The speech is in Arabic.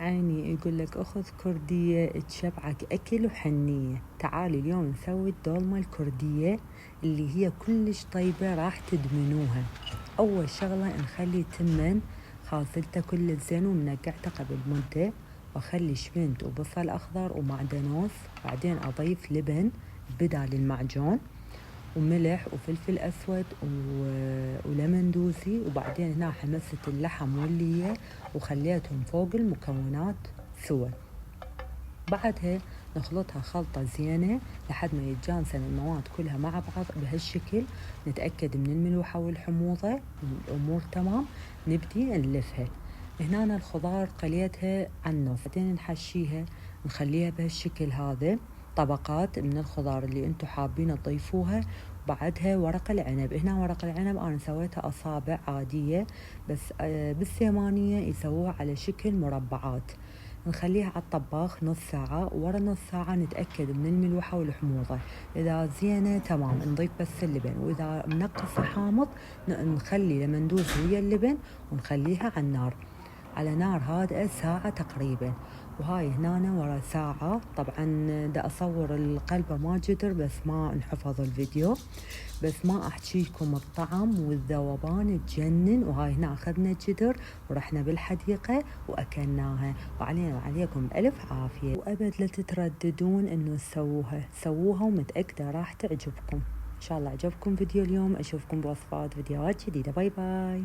عيني يقول لك أخذ كردية تشبعك أكل وحنية. تعالي اليوم نسوي الدولمة الكردية اللي هي كلش طيبة راح تدمنوها. أول شغلة نخلي تمن خازلته كل زين ومنقعته قبل مدة، وأخلي شمنت وبصل أخضر ومعدنوس، بعدين أضيف لبن بدال المعجون وملح وفلفل أسود ولمن دوسي، وبعدين هنا حمست اللحم واللية وخليتهم فوق المكونات سوا. بعدها نخلطها خلطة زينة لحد ما يتجانسن المواد كلها مع بعض بهالشكل. نتأكد من الملوحة والحموضة الأمور تمام. نبدي نلفها. هنا الخضار قليتها على النص، بعدين نحشيها نخليها بهالشكل هذا طبقات من الخضار اللي انتو حابين تضيفوها. بعدها ورق العنب. هنا ورق العنب انا سويتها اصابع عادية، بس بالسيمانية يسووها على شكل مربعات. نخليها على الطباخ نص ساعة، ورا نص ساعة نتأكد من الملوحة والحموضة. إذا زينة تمام نضيف بس اللبن، وإذا منقصة حامض نخلي لما ندوز ويا اللبن ونخليها على النار، على نار هادئة ساعة تقريبا. وهاي هنا ورا ساعة. طبعا دا أصور القلبة ما جدر بس ما انحفظ الفيديو، بس ما أحكيكم الطعم والذوبان تجنن. وهاي هنا أخذنا جدر ورحنا بالحديقة وأكلناها، وعلينا وعليكم بألف عافية. وأبد لا تترددون إنه سووها ومتأكدة راح تعجبكم. إن شاء الله عجبكم فيديو اليوم، أشوفكم بوصفات فيديوهات جديدة. باي باي.